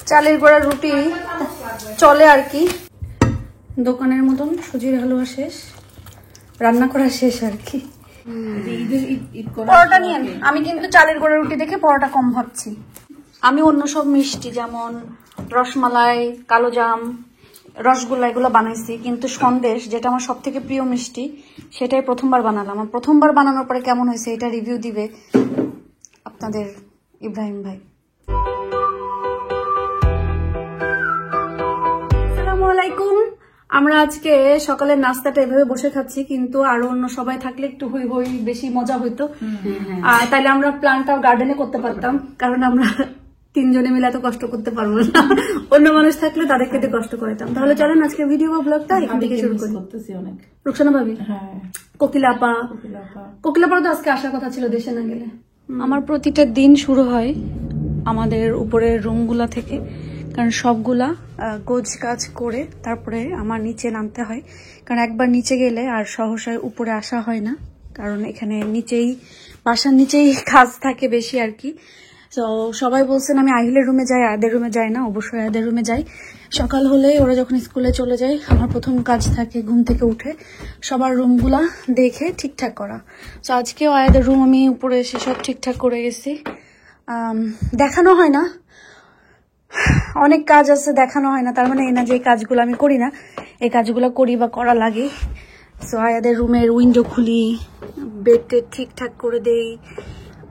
চালের গোড়া রুটি চলে আর কি, দোকানের মতন। সুজির হালুয়া শেষ, রান্না করা শেষ আর কি। পরোটা নিয়ে আমি কিন্তু চালের গোড়া রুটি দেখে পরোটা কম ভাবছি। আমি অন্য সব মিষ্টি যেমন রসমালাই, কালোজাম, রসগোল্লা এগুলো বানাইছি, কিন্তু সন্দেশ যেটা আমার সব থেকে প্রিয় মিষ্টি সেটাই প্রথমবার বানালাম। আমার প্রথমবার বানানোর পরে কেমন হয়েছে এটা রিভিউ দিবে আপনাদের ইব্রাহিম ভাই। আসসালামু আলাইকুম। আমরা আজকে সকালের নাস্তাটা এভাবে বসে খাচ্ছি, কিন্তু আরো অন্য সবাই থাকলে একটু হই হই বেশি মজা হইতো। আর তাইলে আমরা প্ল্যানটাও গার্ডেনে করতে পারতাম, কারণ আমরা তিনজনে মিলে এত কষ্ট করতে পারবো না। অন্য মানুষ থাকলে তাদেরকে দিয়ে কষ্ট করাতাম। তাহলে চলেন আজকে ভিডিও বা ব্লগটা এখান থেকে শুরু করি। রুকসানা ভাবি, কোকিলা আপা তো আজকে আসার কথা ছিল দেশে না গেলে। আমার প্রতিটা দিন শুরু হয় আমাদের উপরের রুমগুলা থেকে, কারণ সবগুলা গোছ কাজ করে তারপরে আমার নিচে নামতে হয়, কারণ একবার নিচে গেলে আর সহসায় উপরে আসা হয় না, কারণ এখানে নিচেই বাসার নিচেই কাজ থাকে বেশি আর কি। তো সবাই বলছেন আমি আহিলের রুমে যাই, আয়াদের রুমে যাই না। অবশ্যই আয়াদের রুমে যাই। সকাল হলে ওরা যখন স্কুলে চলে যায় আমার প্রথম কাজ থাকে ঘুম থেকে উঠে সবার রুমগুলা দেখে ঠিকঠাক করা। তো আজকেও আয়াদের রুম আমি উপরে এসে সব ঠিকঠাক করে গেছি। দেখানো হয় না, অনেক কাজ আছে দেখানো হয় না, তার মানে এই না যে এই কাজগুলো আমি করি না, এই কাজগুলো করি বা করা লাগে। সো আয়াদের রুমের উইন্ডো খুলি, বেডটা ঠিকঠাক করে দেই,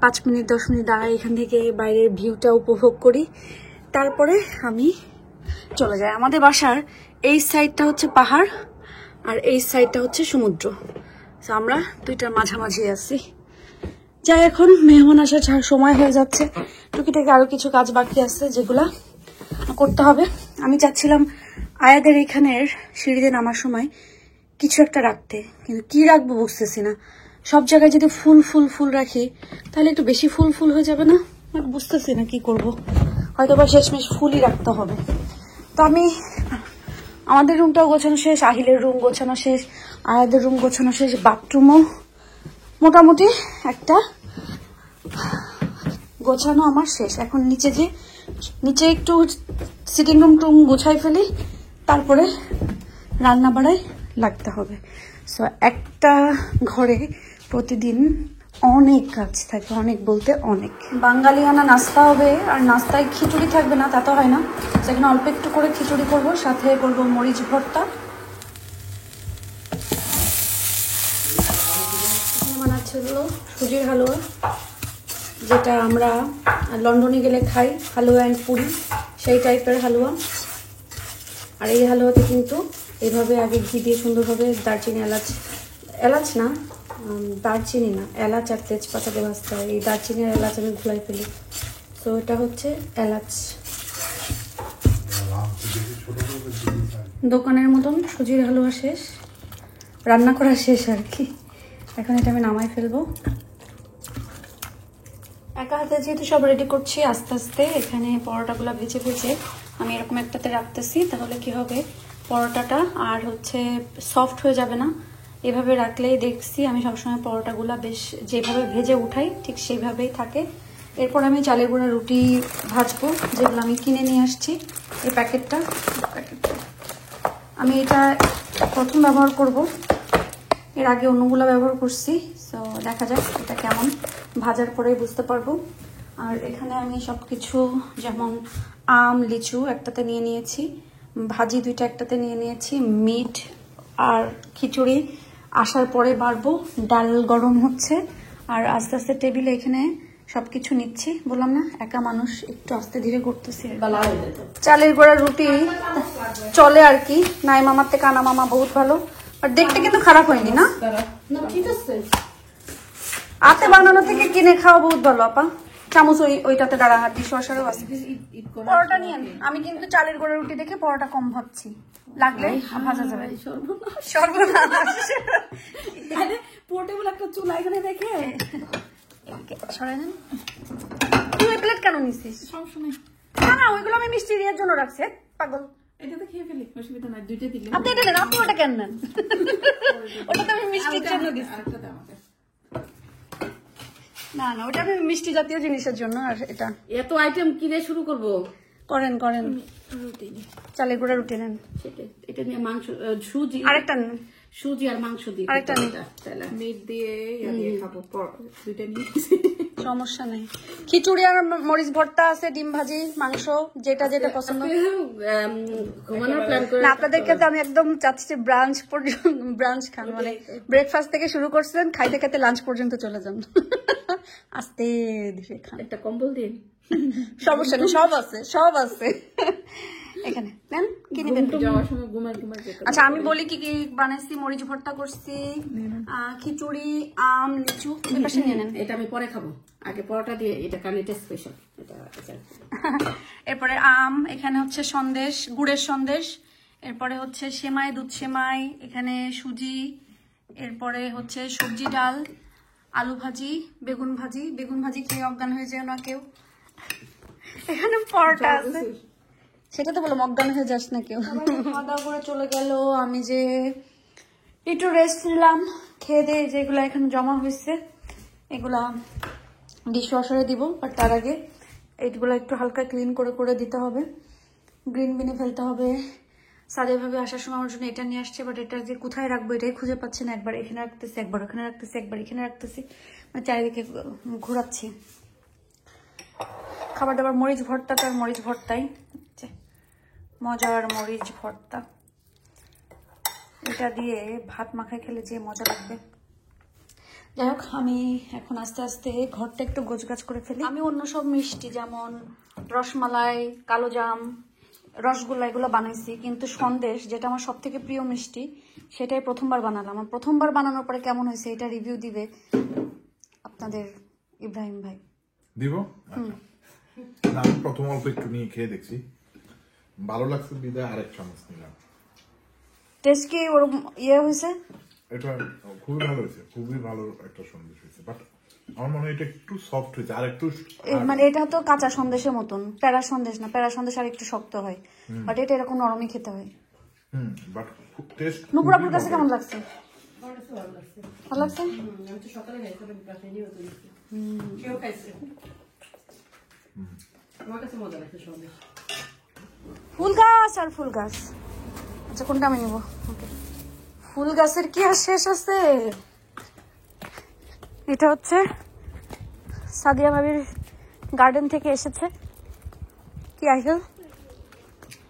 5 মিনিট 10 মিনিট দাঁড়াই, এখান থেকে বাইরের ভিউটা উপভোগ করি, তারপরে আমি চলে যাই। আমাদের বাসার এই সাইডটা হচ্ছে পাহাড় আর এই সাইডটা হচ্ছে সমুদ্র। তো আমরা দুইটার মাঝামাঝি আছি। যাই, এখন মেহমান আসার সময় হয়ে যাচ্ছে, টুকিটাকি আরো কিছু কাজ বাকি আছে যেগুলা করতে হবে। আমি চাচ্ছিলাম আয়াদের এখানের সিঁড়িতে নামার সময় কিছু একটা রাখতে, কিন্তু কি রাখবো বুঝতেছি না। সব জায়গায় যদি ফুল ফুল ফুল রাখি তাহলে একটু বেশি ফুল ফুল হয়ে যাবে না? বুঝতেছি না কি করব, হয়তো বা শেষমেশ ফুলই রাখতে হবে। তো আমি আমাদের রুমটাও গোছানো শেষ, আহিলের রুম গোছানো শেষ, আয়াদের রুম গোছানো শেষ, বাথরুমও মোটামুটি একটা গোছানো আমার শেষ। এখন নিচে একটু সিটিং রুম টুম গোছাই ফেলি, তারপরে রান্না বাড়ায় লাগতে হবে। সো একটা ঘরে প্রতিদিন অনেক কাজ থাকে, অনেক বলতে অনেক। বাঙালিয়ানা নাস্তা হবে, আর নাস্তায় খিচুড়ি থাকবে না তা তো হয় না, সেখানে অল্প একটু করে খিচুড়ি করবো, সাথে করবো মরিচ ভর্তা। বানাচ্ছিল সুজির হালুয়া, যেটা আমরা লন্ডনে গেলে খাই, হালুয়া অ্যান্ড পুরি, সেই টাইপের হালুয়া। আর এই হালুয়াতে কিন্তু এইভাবে আগে ঘি দিয়ে সুন্দরভাবে দারচিনি, এলাচ না, দারচিনি না, এলাচ আর তেজপাতা দিয়ে ভাজতে হয়। এই দারচিনি আর এলাচ আমি ঘুলাই ফেলি, তো এটা হচ্ছে এলাচ। দোকানের মতন সুজির হালুয়া শেষ, রান্না করা শেষ আর কি। এখন এটা আমি নামাই ফেলবো। একা হাতে যেহেতু সব রেডি করছি আস্তে আস্তে, এখানে পরোটাগুলো ভেজে আমি এরকম একটাতে রাখতেছি, তাহলে কি হবে পরোটাটা আর হচ্ছে সফট হয়ে যাবে না। এভাবে রাখলেই দেখছি আমি সবসময় পরোটাগুলো বেশ যেভাবে ভেজে উঠাই ঠিক সেইভাবেই থাকে। এরপর আমি চালের গুঁড়া রুটি ভাজবো, যেগুলো আমি কিনে নিয়ে আসছি। এই প্যাকেটটা আমি এটা প্রথম ব্যবহার করব, এর আগে অন্যগুলো ব্যবহার করছি। তো দেখা যাক এটা কেমন, ভাজার পরেই বুঝতে পারবো। আর এখানে আমি সবকিছু যেমন আম, লিচু একটাতে নিয়ে নিয়েছি, ভাজি দুইটা একটাতে নিয়ে নিয়েছি, মিট আর খিচুড়ি আসার পরে বাড়বো। ডাল গরম হচ্ছে, আর আস্তে আস্তে টেবিলে এখানে সবকিছু নিচ্ছি। বললাম না একা মানুষ, একটু আস্তে ধীরে করতেছি। চালের গোড়া রুটি চলে আর কি, নাই মামার থেকে আনা মামা বহুত ভালো, আর দেখতে কিন্তু খারাপ হয়নি না, ঠিক আছে। হাতে বানানো থেকে কিনে খাওয়া বহুত ভালো আপা। চামচ ওইটাতে দাঁড়া, ডিশওয়াশারও আছে। পরোটা নিয়ে আমি কিন্তু চালের গোড়া রুটি দেখে পরোটা কম ভাবছি, লাগলে ভাজা যাবে। সর্বনাশ, পোর্টেবল একটা চুলা এখানে দেখে সরাই নেন। তুই ওই প্লেট কেন নিছিস? সবসময় না, ওইগুলো আমি মিষ্টি দেওয়ার জন্য রাখছি। পাগল, এটাতে খেয়ে ফেলি, অসুবিধা নাই। দুইটা দিলে আপনি এটা নেন, আপনি ওটা কেন নেন? ওটা তো আমি মিষ্টির জন্য দিচ্ছি। না না, ওটা আমি মিষ্টি জাতীয় জিনিসের জন্য। আর এটা এত আইটেম কিনে শুরু করবো? করেন করেন, চালের গুঁড়া রুটি নেন। এটা নিয়ে মাংস, সুজি, আরেকটা নেন, সুজি আর মাংস দিয়ে আরেকটা নেই, মিট দিয়ে খাবো। দুইটা নিয়ে সমস্যা নেই। খিচুড়ি আর মরিচ ভর্তা আছে, ডিম ভাজি, মাংস, যেটা যেটা পছন্দ। ঘুমানোর প্ল্যান করে না, আপনাদেরকে তো আমি একদম চাচ্ছি ব্রাঞ্চ পর্যন্ত, ব্রাঞ্চ খান, মানে ব্রেকফাস্ট থেকে শুরু করছেন, খাইতে খাইতে লাঞ্চ পর্যন্ত চলে যান। আস্তে ধীরে খান। একটা কম্বল দিন, সমস্যা নেই, সব আছে, সব আছে এখানে। নেন, কি নেবেন? যাওয়ার সময় ঘুমাই ঘুমাই যেতে। আচ্ছা আমি বলি কি কি বানাইছি। মরিচ ভর্তা করছি, খিচুড়ি, আম, লিচু। এই পাশে নিয়ে নেন। এটা আমি পরে খাবো, আগে পরোটা দিয়ে। এটা কারণ এটা স্পেশাল। এরপরে আম, এখানে হচ্ছে সন্দেশ, গুড়ের সন্দেশ। এরপরে হচ্ছে সেমাই, দুধ সেমাই, এখানে সুজি। এরপরে হচ্ছে সবজি ডাল, আলু ভাজি, বেগুন ভাজি। বেগুন ভাজি খেয়ে অজ্ঞান হয়ে যায় না কেউ। এখানে পরোটা আছে, সেটা তো বলো অজ্ঞান হয়ে যাস না কেউ। খাওয়া দাওয়া করে চলে গেল। আমি যে একটু রেস্ট নিলাম, খেয়ে দিয়ে যেগুলো এখানে জমা হয়েছে এগুলা ডিশ ওয়াশারে দিব। বাট তার আগে এইগুলো একটু হালকা ক্লিন করে করে দিতে হবে। গ্রিন বিনে ফেলতে হবে। সাদিয়া ভাবে আসার সময় আমার জন্য এটা নিয়ে আসছে, বাট এটা যে কোথায় রাখবো এটাই খুঁজে পাচ্ছি না। একবার এখানে রাখতেছি, একবার ওখানে রাখতেছি, একবার এখানে রাখতেছি, মানে চারিদিকে ঘোরাচ্ছি। খাবার দাবার, মরিচ ভর্তাটার মরিচ ভর্তাই মজার মরিচ ভর্তা। এটা দিয়ে ভাত মাখায় খেলে যে মজা লাগবে। যাই হোক, আমি এখন আস্তে আস্তে ঘরটা একটু গোছগাছ করে ফেলি। আমি অন্য সব মিষ্টি যেমন রসমালাই, কালোজাম, রসগোল্লা এগুলো বানাইছি, কিন্তু সন্দেশ যেটা আমার সব থেকে প্রিয় মিষ্টি সেটাই প্রথমবার বানালাম। আমার প্রথমবার বানানোর পরে কেমন হয়েছে এটা রিভিউ দিবে আপনাদের ইব্রাহিম ভাই। দিব? আমি প্রথম অল্প একটু নিয়ে খেয়ে দেখছি, ভালো লাগছে বিদায় আরেক চামচ নিলাম। টেস্ট কি ওর ইয়ে হয়েছে? এটা খুবই ভালো হয়েছে, খুবই ভালো একটা সন্দেশ হয়েছে। বাট আমার মনে হয় এটা একটু সফট হয়েছে, আর একটু মানে এটা তো কাঁচা সন্দেশের মতন, প্যারা সন্দেশ না। প্যারা সন্দেশ আর একটু শক্ত হয়, বাট এটা এরকম নরমই খেতে হয়। But test. নুপুর আপুর কাছে কেমন লাগছে? ভালো লাগছে? আমি তো সকালে খাইছি, কেউ খাইছে, আমার কাছে মজা লাগছে সন্দেশ। ফুল গাছ আর ফুল গাছ। আচ্ছা কোনটা আমি নিব? ওকে, ফুল গাছের কি আর শেষ আছে? এটা হচ্ছে সাদিয়া ভাবির গার্ডেন থেকে এসেছে। কি আইগল,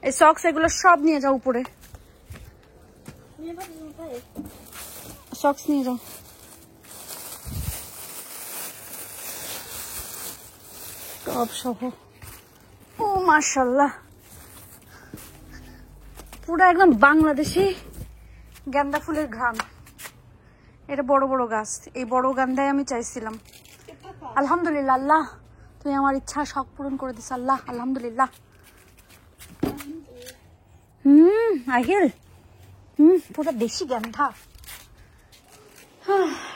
এই সক্স এগুলো সব নিয়ে যাও উপরে, সক্স নিয়ে যাও। টপ সহ। ও মাশাআল্লাহ, পুরো একদম বাংলাদেশি গাঁদা ফুলের ঘ্রাণ। এটা বড় বড় গাছ, এই বড় গান্ধায় আমি চাইছিলাম। আলহামদুলিল্লাহ, আল্লাহ তুমি আমার ইচ্ছা শখ পূরণ করে দিস আল্লাহ, আলহামদুলিল্লাহ। আহিল, পুরো দেশি গান্ধা।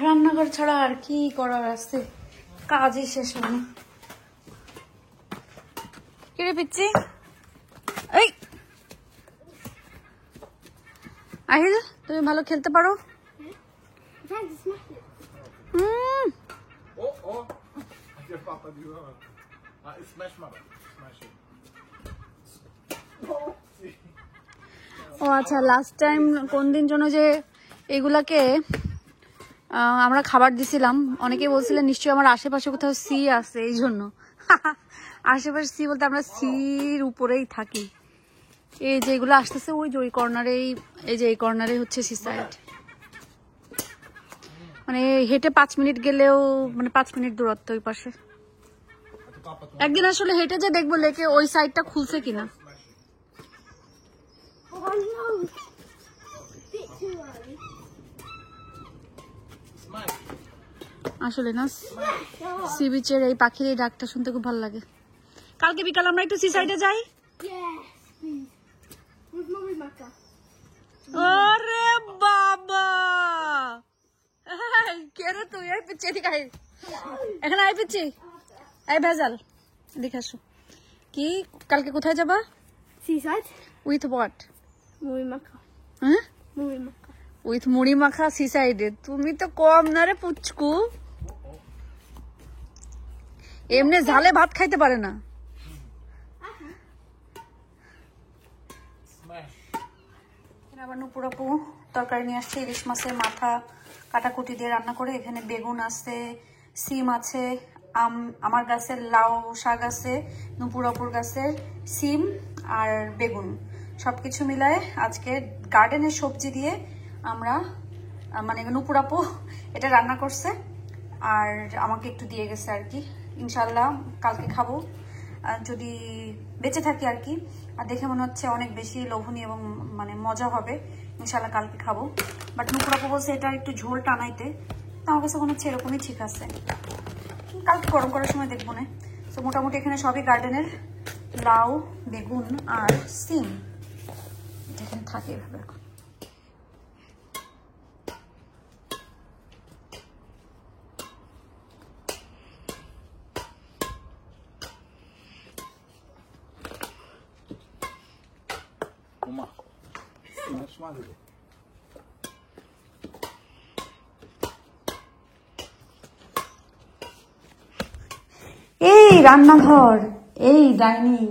রান্নাঘর ছাড়া আর কি করার আছে, কাজই শেষ হয় না। কিরে পিচ্ছি, এই আহিল তুমি ভালো খেলতে পারো? ও আচ্ছা, লাস্ট টাইম কোন দিন জন্য যে এগুলাকে আমরা খাবার দিছিলাম, অনেকেই বলছিলেন নিশ্চয়ই আমার আশেপাশে কোথাও সি আছে, এই জন্য। আশেপাশে সি বলতে আমরা সির উপরেই থাকি। এই যে এগুলো আসতেছে ওই যে ওই কর্নারে, এই যে এই কর্নারে হচ্ছে সি সাইড, মানে হেঁটে 5 মিনিট গেলেও, মানে 5 মিনিট দূরত্ব ওই পাশে। একদিন আসলে হেঁটে যে দেখবো লেকে ওই সাইডটা খুলছে কিনা। আসলে না, সি বিচের এই পাখির এই ডাকটা শুনতে খুব ভালো লাগে। কালকে বিকাল আমরা একটু সি সাইডে যাই। আরে বাবা, কে রে তুই? এই পিচ্ছি এদিকে আয়, এখানে আয় পিচ্ছি, এই ভেজাল দেখে আসো। কি কালকে কোথায় যাবা? Sea side. With what? মুড়ি মাখা। হ্যাঁ, মুড়ি মাখা। উইথ মুড়ি মাখা সি সাইডে? তুমি তো কম না রে পুচকু। এমনি ঝালে ভাত খাইতে পারে না। আবার নুপুর আপু তরকারি নিয়ে আসছে, ইলিশ মাছের মাথা কাটাকুটি দিয়ে রান্না করে। এখানে বেগুন আছে, সিম আছে, আমার গাছের লাউ শাক আছে, নুপুর আপুর গাছের সিম আর বেগুন, সবকিছু মিলায় আজকে গার্ডেনের সবজি দিয়ে আমরা মানে নুপুর আপু এটা রান্না করছে আর আমাকে একটু দিয়ে গেছে আর কি। ইনশাল্লাহ কালকে খাবো যদি বেঁচে থাকি আর কি। আর দেখে মনে হচ্ছে অনেক বেশি লোভনীয় এবং মানে মজা হবে। ইনশাল্লাহ কালকে খাবো। বাট নুপুর আপু বলছে এটা একটু ঝোল টানাইতে, তো আমার কাছে মনে হচ্ছে এরকমই ঠিক আছে, কালকে গরম করার সময় দেখবো না। তো মোটামুটি এখানে সবই গার্ডেনের, লাউ বেগুন আর সিম এখানে থাকে এভাবে। এখন এই রান্নাঘর, এই ডাইনিং,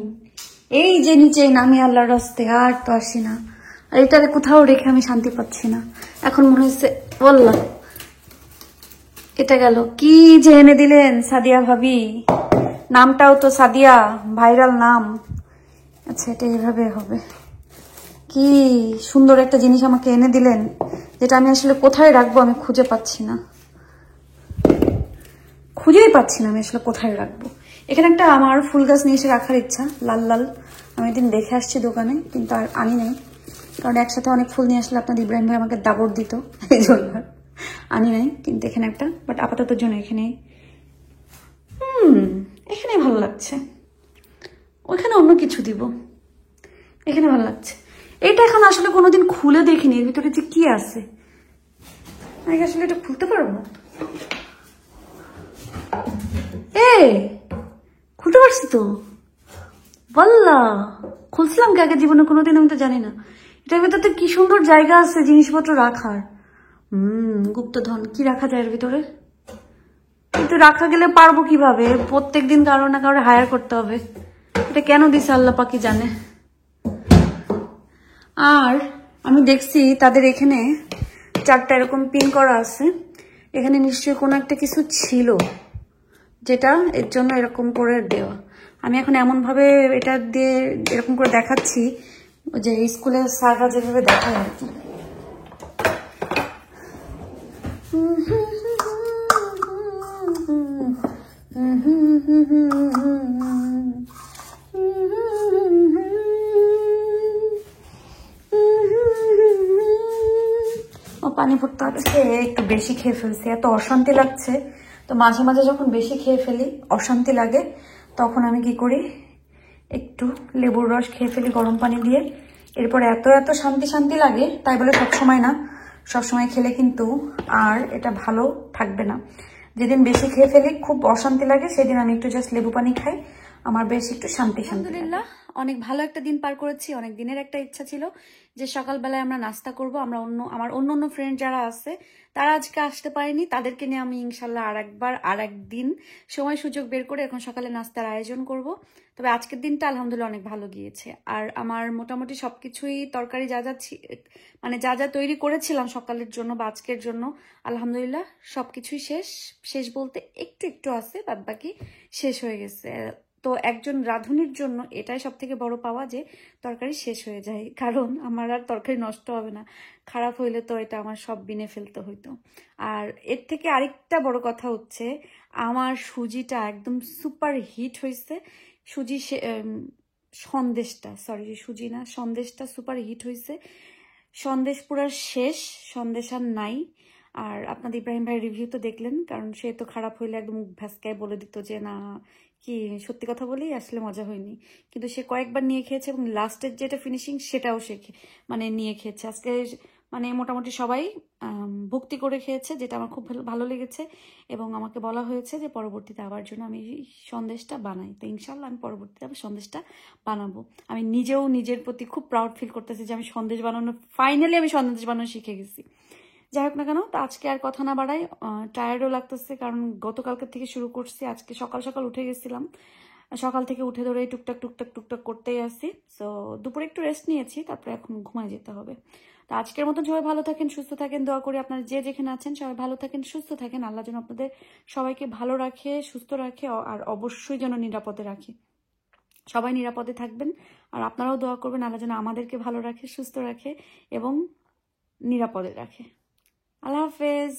এই যে নিচে নামি আল্লাহর রাস্তে, আর তো আসি না। আর এটারে কোথাও রেখে আমি শান্তি পাচ্ছি না। এখন মনে হচ্ছে বললাম এটা গেল। কি যে এনে দিলেন সাদিয়া ভাবি, নামটাও তো সাদিয়া, ভাইরাল নাম। আচ্ছা এটা এভাবে হবে। কি সুন্দর একটা জিনিস আমাকে এনে দিলেন, যেটা আমি আসলে কোথায় রাখবো আমি খুঁজে পাচ্ছি না, খুঁজেই পাচ্ছি না আমি আসলে কোথায় রাখবো। এখানে একটা আমার ফুল গাছ নিয়ে এসে রাখার ইচ্ছা, লাল লাল। আমি একদিন দেখে আসছি দোকানে, কিন্তু আর আনি নাই, কারণ একসাথে অনেক ফুল নিয়ে আসলে আপনাদের ইব্রাহিম ভাই আমাকে দাবড় দিত, এই জন্য আনি নাই। কিন্তু এখানে একটা, বাট আপাতত জন্য এখানে এখানে ভালো লাগছে। ওইখানে অন্য কিছু দিব, এখানে ভালো লাগছে। এটা এখন আসলে কোনোদিন খুলে দেখিনি, এর ভিতরে যে কি আছে। আমি আসলে এটা খুলতে পারবো? খুলতে পারছি তো, বললা খুলছিলাম কি আগে জীবনে কোনোদিন? আমি তো জানি না। এটার ভিতরে কি সুন্দর জায়গা আছে জিনিসপত্র রাখার। গুপ্তধন কি রাখা যায় এর ভিতরে? কিন্তু রাখা গেলে পারবো কিভাবে? প্রত্যেকদিন কারো না কারো হায়ার করতে হবে। এটা কেন দিছে আল্লাহ পাকি জানে। আর আমি দেখছি তাদের এখানে 4টা এরকম পিন করা আছে। এখানে নিশ্চয়ই কোনো একটা কিছু ছিল, যেটা এর জন্য এরকম করে দেওয়া। আমি এখন এমন ভাবে এটা দিয়ে এরকম করে দেখাচ্ছি যে স্কুলের স্যাররা যেভাবে দেখায় আর কি। পানি ভরতে হচ্ছে, একটু বেশি খেয়ে ফেলছি, এত অশান্তি লাগছে। তো মাঝে মাঝে যখন বেশি খেয়ে ফেলি, অশান্তি লাগে, তখন আমি কি করি, একটু লেবুর রস খেয়ে ফেলি গরম পানি দিয়ে। এরপর এত এত শান্তি শান্তি লাগে, তাই বলে সবসময় না, সবসময় খেলে কিন্তু আর এটা ভালো থাকবে না। যেদিন বেশি খেয়ে ফেলি, খুব অশান্তি লাগে, সেদিন আমি একটু জাস্ট লেবু পানি খাই, আমার বেশ একটু শান্তি শান্তি। আলহামদুলিল্লাহ অনেক ভালো একটা দিন পার করেছি। অনেক দিনের একটা ইচ্ছা ছিল যে সকালবেলায় আমরা নাস্তা করব। আমার অন্য ফ্রেন্ড যারা আছে তারা আজকে আসতে পারেনি, তাদেরকে নিয়ে আমি ইনশাল্লাহ আর একদিন সময় সুযোগ বের করে এখন সকালে নাস্তার আয়োজন করব। তবে আজকের দিনটা আলহামদুলিল্লাহ অনেক ভালো গিয়েছে। আর আমার মোটামুটি সবকিছুই তরকারি মানে যা যা তৈরি করেছিলাম সকালের জন্য বা আজকের জন্য, আলহামদুলিল্লাহ সবকিছুই শেষ বলতে একটু একটু আছে, বাদ বাকি শেষ হয়ে গেছে। তো একজন রাঁধুনির জন্য এটাই সব থেকে বড় পাওয়া যে তরকারি শেষ হয়ে যায়, কারণ আমার আর তরকারি নষ্ট হবে না। খারাপ হইলে তো এটা আমার সব বিনে ফেলতে হইতো। আর এর থেকে আরেকটা বড় কথা হচ্ছে, আমার সুজিটা একদম সুপার হিট হয়েছে। সন্দেশটা সুপার হিট হয়েছে। সন্দেশ পুরো শেষ, সন্দেশ আর নাই। আর আপনাদের ইব্রাহিম ভাই রিভিউ তো দেখলেন, কারণ সে তো খারাপ হইলে একদম মুখ ভ্যাসকায় বলে দিত যে না, কি সত্যি কথা বলি আসলে মজা হয়নি। কিন্তু সে কয়েকবার নিয়ে খেয়েছে এবং লাস্টের যেটা ফিনিশিং সেটাও সে মানে নিয়ে খেয়েছে। আজকে মানে মোটামুটি সবাই ভক্তি করে খেয়েছে, যেটা আমার খুব ভালো লেগেছে। এবং আমাকে বলা হয়েছে যে পরবর্তীতে আবার জন্য আমি সন্দেশটা বানাই। তো ইনশাল্লাহ আমি পরবর্তীতে আবার সন্দেশটা বানাবো। আমি নিজের প্রতি খুব প্রাউড ফিল করতেছি যে আমি ফাইনালি আমি সন্দেশ বানানো শিখে গেছি। যাই হোক না কেন, তো আজকে আর কথা না বাড়াই, টায়ার্ডও লাগতেছে কারণ গতকালকে থেকে শুরু করছি, আজকে সকাল সকাল উঠে গেছিলাম, সকাল থেকে উঠে ধরে টুকটাক টুকটাক টুকটাক করতেই আসি। সো দুপুরে একটু রেস্ট নিয়েছি, তারপরে এখন ঘুমায় যেতে হবে। তো আজকের মতন সবাই ভালো থাকেন, সুস্থ থাকেন, দোয়া করি আপনারা যে যেখানে আছেন সবাই ভালো থাকেন, সুস্থ থাকেন, আল্লাহ যেন আপনাদের সবাইকে ভালো রাখে, সুস্থ রাখে, আর অবশ্যই যেন নিরাপদে রাখে। সবাই নিরাপদে থাকবেন, আর আপনারাও দোয়া করবেন আল্লাহ যেন আমাদেরকে ভালো রাখে, সুস্থ রাখে এবং নিরাপদে রাখে। আল্লাহ হাফেজ।